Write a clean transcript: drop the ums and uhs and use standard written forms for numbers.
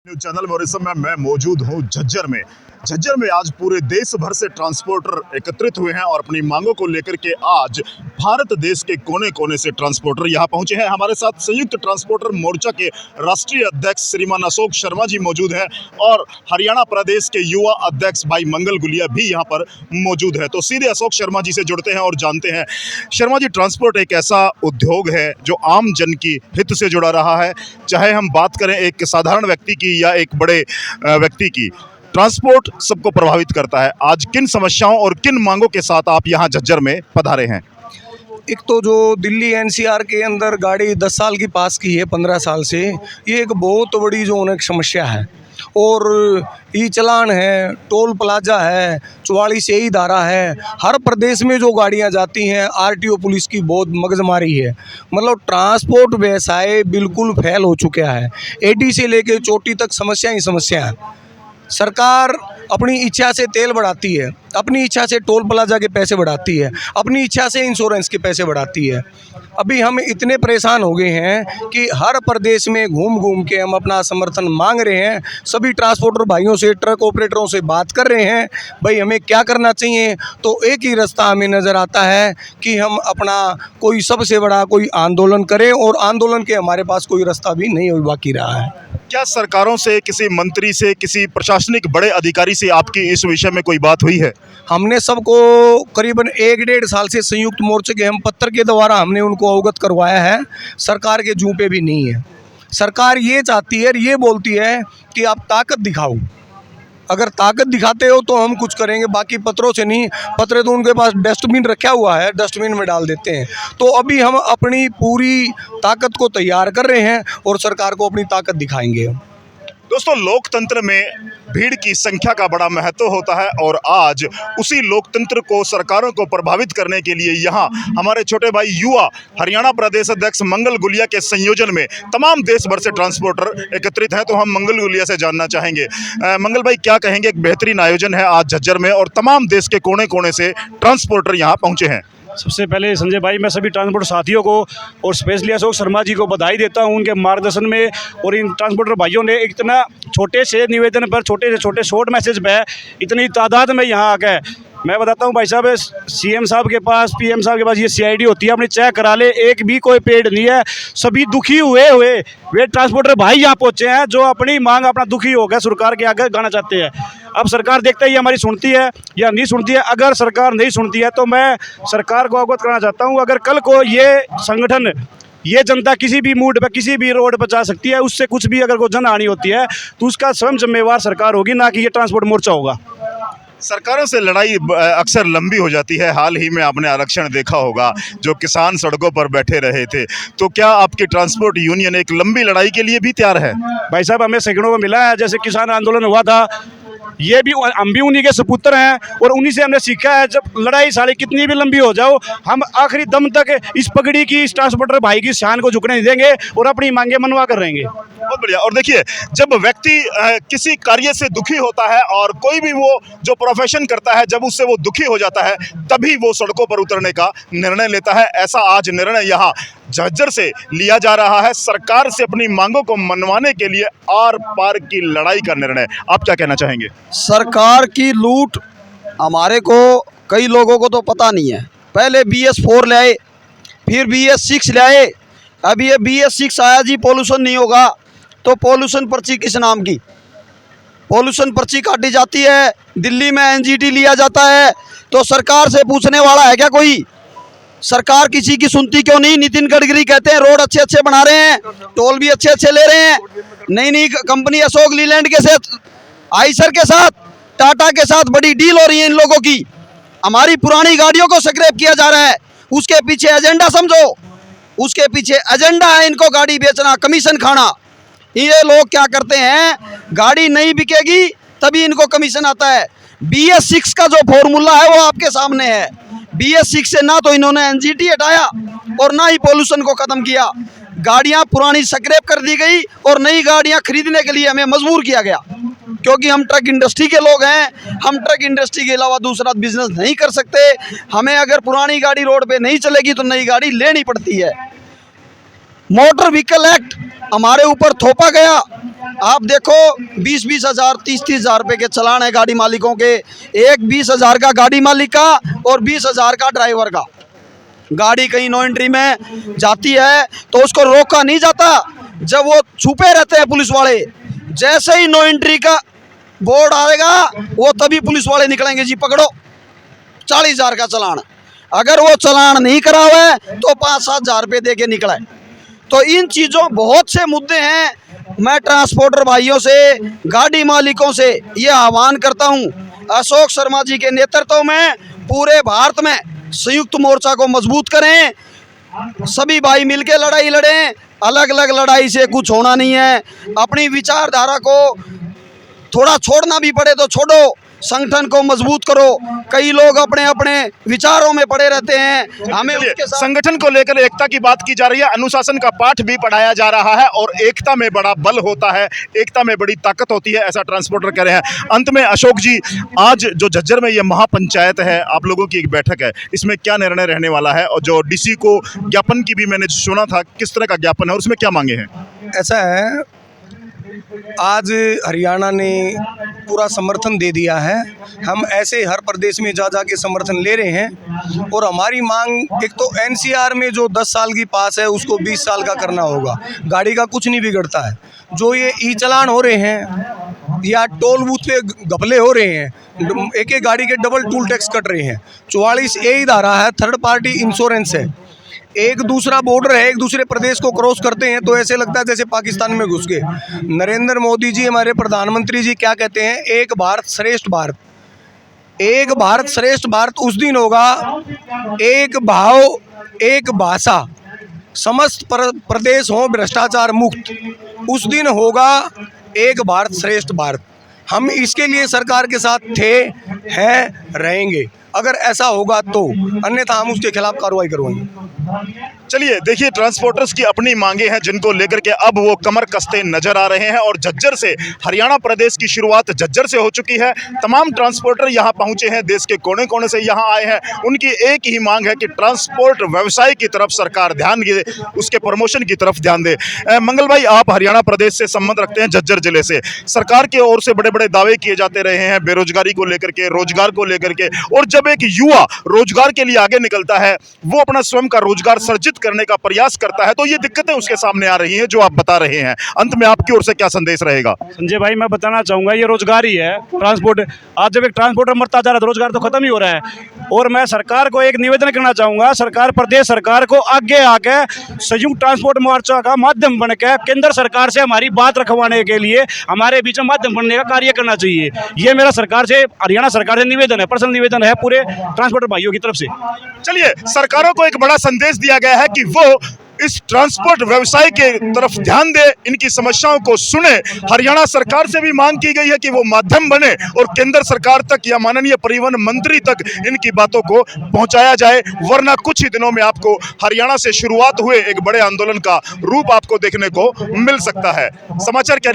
News channel में और इस समय मैं मौजूद हूं झज्जर में। झज्जर में आज पूरे देश भर से ट्रांसपोर्टर एकत्रित हुए हैं और अपनी मांगों को लेकर के आज भारत देश के कोने कोने से ट्रांसपोर्टर यहां पहुंचे हैं। हमारे साथ संयुक्त ट्रांसपोर्टर मोर्चा के राष्ट्रीय अध्यक्ष श्रीमान अशोक शर्मा जी मौजूद हैं और हरियाणा प्रदेश के युवा अध्यक्ष भाई मंगल गुलिया भी यहां पर मौजूद है। तो सीधे अशोक शर्मा जी से जुड़ते हैं और जानते हैं। शर्मा जी, ट्रांसपोर्ट एक ऐसा उद्योग है जो आम जन की हित से जुड़ा रहा है, चाहे हम बात करें एक साधारण व्यक्ति की या एक बड़े व्यक्ति की, ट्रांसपोर्ट सबको प्रभावित करता है। आज किन समस्याओं और किन मांगों के साथ आप यहाँ झज्जर में पधारे हैं? एक तो जो दिल्ली एनसीआर के अंदर गाड़ी 10 साल की पास की है 15 साल से, ये एक बहुत बड़ी जो एक समस्या है। और ई चलान है, टोल प्लाजा है, 44 ए धारा है। हर प्रदेश में जो गाड़ियां जाती हैं, आरटीओ पुलिस की बहुत मगजमारी है। मतलब ट्रांसपोर्ट व्यवसाय बिल्कुल फेल हो चुका है। एडी से लेके चोटी तक समस्या ही समस्या है। सरकार अपनी इच्छा से तेल बढ़ाती है, अपनी इच्छा से टोल प्लाजा के पैसे बढ़ाती है, अपनी इच्छा से इंश्योरेंस के पैसे बढ़ाती है। अभी हम इतने परेशान हो गए हैं कि हर प्रदेश में घूम घूम के हम अपना समर्थन मांग रहे हैं। सभी ट्रांसपोर्टर भाइयों से, ट्रक ऑपरेटरों से बात कर रहे हैं, भाई हमें क्या करना चाहिए। तो एक ही रास्ता हमें नज़र आता है कि हम अपना कोई सबसे बड़ा कोई आंदोलन करें, और आंदोलन के हमारे पास कोई रास्ता भी नहीं बाकी रहा है। क्या सरकारों से, किसी मंत्री से, किसी प्रशासनिक बड़े अधिकारी से आपकी इस विषय में कोई बात हुई है? हमने सबको करीबन 1-1.5 साल से संयुक्त मोर्चे के हम पत्र के द्वारा हमने उनको अवगत करवाया है। सरकार के जूं पे भी नहीं है। सरकार ये चाहती है, ये बोलती है कि आप ताकत दिखाओ। अगर ताकत दिखाते हो तो हम कुछ करेंगे, बाकी पत्रों से नहीं। पत्र तो उनके पास डस्टबिन रखा हुआ है, डस्टबिन में डाल देते हैं। तो अभी हम अपनी पूरी ताकत को तैयार कर रहे हैं और सरकार को अपनी ताकत दिखाएंगे। दोस्तों, लोकतंत्र में भीड़ की संख्या का बड़ा महत्व होता है और आज उसी लोकतंत्र को, सरकारों को प्रभावित करने के लिए यहाँ हमारे छोटे भाई युवा हरियाणा प्रदेश अध्यक्ष मंगल गुलिया के संयोजन में तमाम देश भर से ट्रांसपोर्टर एकत्रित हैं। तो हम मंगल गुलिया से जानना चाहेंगे, मंगल भाई क्या कहेंगे? एक बेहतरीन आयोजन है आज झज्जर में और तमाम देश के कोने कोने से ट्रांसपोर्टर यहाँ पहुँचे हैं। सबसे पहले संजय भाई, मैं सभी ट्रांसपोर्टर साथियों को और स्पेशली अशोक शर्मा जी को बधाई देता हूं उनके मार्गदर्शन में। और इन ट्रांसपोर्टर भाइयों ने इतना छोटे से निवेदन पर, छोटे से छोटे शॉर्ट मैसेज पे इतनी तादाद में यहाँ आ गए। मैं बताता हूँ भाई साहब, सीएम साहब के पास, पीएम साहब के पास ये सीआईडी होती है, अपने चेक करा ले, एक भी कोई पेड नहीं है। सभी दुखी हुए वे ट्रांसपोर्टर भाई यहाँ पहुँचे हैं जो अपनी मांग, अपना दुखी हो गया सरकार के आगे गाना चाहते हैं। अब सरकार देखते ही हमारी सुनती है या नहीं सुनती है। अगर सरकार नहीं सुनती है तो मैं सरकार को अवगत कराना चाहता हूँ, अगर कल को ये संगठन, ये जनता किसी भी मूड पर, किसी भी रोड पर जा सकती है, उससे कुछ भी अगर कोई जनहानि होती है तो उसका स्वयं जिम्मेवार सरकार होगी, ना कि ये ट्रांसपोर्ट मोर्चा होगा। सरकारों से लड़ाई अक्सर लंबी हो जाती है। हाल ही में आपने आरक्षण देखा होगा, जो किसान सड़कों पर बैठे रहे थे। तो क्या आपकी ट्रांसपोर्ट यूनियन एक लंबी लड़ाई के लिए भी तैयार है? भाई साहब, हमें सैकड़ों को मिला है। जैसे किसान आंदोलन हुआ था, ये भी हम भी उन्हीं के सपुत्र हैं और उन्हीं से हमने सीखा है, जब लड़ाई सारी कितनी भी लंबी हो जाओ, हम आखिरी दम तक इस पगड़ी की, इस ट्रांसपोर्टर भाई की शान को झुकने नहीं देंगे और अपनी मांगे मनवा कर रहेंगे। बहुत बढ़िया। और देखिए, जब व्यक्ति किसी कार्य से दुखी होता है और कोई भी वो जो प्रोफेशन करता है, जब उससे वो दुखी हो जाता है, तभी वो सड़कों पर उतरने का निर्णय लेता है। ऐसा आज निर्णय यहाँ झज्जर से लिया जा रहा है, सरकार से अपनी मांगों को मनवाने के लिए आर पार की लड़ाई का निर्णय। आप क्या कहना चाहेंगे? सरकार की लूट हमारे को, कई लोगों को तो पता नहीं है। पहले BS4 ले आए, फिर BS6 ले आए, अब ये BS6 आया जी, पोल्यूशन नहीं होगा। तो पोल्यूशन पर्ची किस नाम की? पोल्यूशन पर्ची काटी जाती है, दिल्ली में NGT लिया जाता है। तो सरकार से पूछने वाला है क्या कोई? सरकार किसी की सुनती क्यों नहीं? नितिन गडकरी कहते हैं रोड अच्छे अच्छे बना रहे हैं, टोल भी अच्छे अच्छे ले रहे हैं। नई नई कंपनी अशोक लीलैंड के साथ, आइसर के साथ, टाटा के साथ बड़ी डील हो रही है इन लोगों की। हमारी पुरानी गाड़ियों को स्क्रैप किया जा रहा है। उसके पीछे एजेंडा समझो, उसके पीछे एजेंडा है इनको गाड़ी बेचना, कमीशन खाना। ये लोग क्या करते हैं, गाड़ी नहीं बिकेगी तभी इनको कमीशन आता है। BS6 का जो फॉर्मूला है वो आपके सामने है। BS6 से ना तो इन्होंने NGT हटाया और ना ही पोल्यूशन को ख़त्म किया। गाड़ियां पुरानी स्क्रैप कर दी गई और नई गाड़ियां खरीदने के लिए हमें मजबूर किया गया, क्योंकि हम ट्रक इंडस्ट्री के लोग हैं। हम ट्रक इंडस्ट्री के अलावा दूसरा बिजनेस नहीं कर सकते। हमें अगर पुरानी गाड़ी रोड पे नहीं चलेगी तो नई गाड़ी लेनी पड़ती है। मोटर व्हीकल एक्ट हमारे ऊपर थोपा गया। आप देखो 20-20 हज़ार 30-30 हज़ार रुपये के चलान है गाड़ी मालिकों के, एक 20 हज़ार का गाड़ी मालिक का और 20 हज़ार का ड्राइवर का। गाड़ी कहीं नो एंट्री में जाती है तो उसको रोका नहीं जाता, जब वो छुपे रहते हैं पुलिस वाले, जैसे ही नो एंट्री का बोर्ड आएगा वो तभी पुलिस वाले निकलेंगे, जी पकड़ो 40 हज़ार का चलान। अगर वो चलान नहीं करा हुआ है तो 5-7 हज़ार रुपये दे के निकला है। तो इन चीज़ों बहुत से मुद्दे हैं। मैं ट्रांसपोर्टर भाइयों से, गाड़ी मालिकों से ये आह्वान करता हूँ, अशोक शर्मा जी के नेतृत्व में पूरे भारत में संयुक्त मोर्चा को मजबूत करें, सभी भाई मिलके लड़ाई लड़ें। अलग अलग लड़ाई से कुछ होना नहीं है। अपनी विचारधारा को थोड़ा छोड़ना भी पड़े तो छोड़ो, संगठन को मजबूत करो। कई लोग अपने अपने विचारों में पड़े रहते हैं, हमें उसके साथ संगठन को लेकर एकता की बात की जा रही है, अनुशासन का पाठ भी पढ़ाया जा रहा है और एकता में बड़ा बल होता है, एकता में बड़ी ताकत होती है, ऐसा ट्रांसपोर्टर कह रहे हैं। अंत में अशोक जी, आज जो झज्जर में ये महापंचायत है, आप लोगों की एक बैठक है, इसमें क्या निर्णय रहने वाला है? और जो डीसी को ज्ञापन की भी मैंने सुना था, किस तरह का ज्ञापन है और उसमें क्या मांगे हैं? ऐसा है, आज हरियाणा ने पूरा समर्थन दे दिया है। हम ऐसे हर प्रदेश में जा के समर्थन ले रहे हैं और हमारी मांग, एक तो एनसीआर में जो 10 साल की पास है उसको 20 साल का करना होगा। गाड़ी का कुछ नहीं बिगड़ता है। जो ये ई चलान हो रहे हैं या टोल बूथ पे घपले हो रहे हैं, एक एक गाड़ी के डबल टूल टैक्स कट रहे हैं। 44 ए धारा है, थर्ड पार्टी इंश्योरेंस है। एक दूसरा बॉर्डर है, एक दूसरे प्रदेश को क्रॉस करते हैं तो ऐसे लगता है जैसे पाकिस्तान में घुस गए। नरेंद्र मोदी जी, हमारे प्रधानमंत्री जी क्या कहते हैं? एक भारत श्रेष्ठ भारत। एक भारत श्रेष्ठ भारत उस दिन होगा, एक भाव एक भाषा, समस्त प्रदेश हो भ्रष्टाचार मुक्त, उस दिन होगा एक भारत श्रेष्ठ भारत। हम इसके लिए सरकार के साथ थे, हैं, रहेंगे। अगर ऐसा होगा तो, अन्यथा हम उसके खिलाफ कार्रवाई करवाएंगे। चलिए देखिए, ट्रांसपोर्टर्स की अपनी मांगे हैं जिनको लेकर के अब वो कमर कसते नजर आ रहे हैं और झज्जर से, हरियाणा प्रदेश की शुरुआत झज्जर से हो चुकी है। तमाम ट्रांसपोर्टर यहाँ पहुंचे हैं, देश के कोने कोने से यहाँ आए हैं। उनकी एक ही मांग है कि ट्रांसपोर्ट व्यवसाय की तरफ सरकार ध्यान दे, उसके प्रमोशन की तरफ ध्यान दे। मंगल भाई, आप हरियाणा प्रदेश से संबंध रखते हैं, झज्जर जिले से। सरकार की ओर से बड़े बड़े दावे किए जाते रहे हैं बेरोजगारी को लेकर के, रोजगार को लेकर के, और जब एक युवा रोजगार के लिए आगे निकलता है, वो अपना स्वयं का रोजगार सर्जित करने का प्रयास करता है, तो ये दिक्कतें उसके सामने आ रही हैं जो आप बता रहे हैं। अंत में आपकी ओर से क्या संदेश रहेगा? संजय भाई, मैं बताना चाहूँगा, ये रोजगार ही है ट्रांसपोर्ट। आज जब एक ट्रांसपोर्टर मरता जा रहा है तो रोजगार तो खत्म ही हो रहा है। और मैं सरकार को एक निवेदन करना चाहूँगा, सरकार, प्रदेश सरकार को आगे आके संयुक्त ट्रांसपोर्ट मोर्चा का माध्यम बनकर केंद्र सरकार से हमारी बात रखवाने के लिए हमारे बीच में माध्यम बनने का कार्य करना चाहिए। ये मेरा सरकार से, हरियाणा सरकार से निवेदन है, पर्सनल निवेदन है पूरे ट्रांसपोर्टर भाइयों की तरफ से। चलिए, सरकारों को एक बड़ा संदेश दिया गया है कि वो इस ट्रांसपोर्ट व्यवसाय के तरफ ध्यान दे, इनकी समस्याओं को सुने। हरियाणा सरकार से भी मांग की गई है कि वो माध्यम बने और केंद्र सरकार तक या माननीय परिवहन मंत्री तक इनकी बातों को पहुंचाया जाए, वरना कुछ ही दिनों में आपको हरियाणा से शुरुआत हुए एक बड़े आंदोलन का रूप आपको देखने को मिल सकता है। समाचार क्या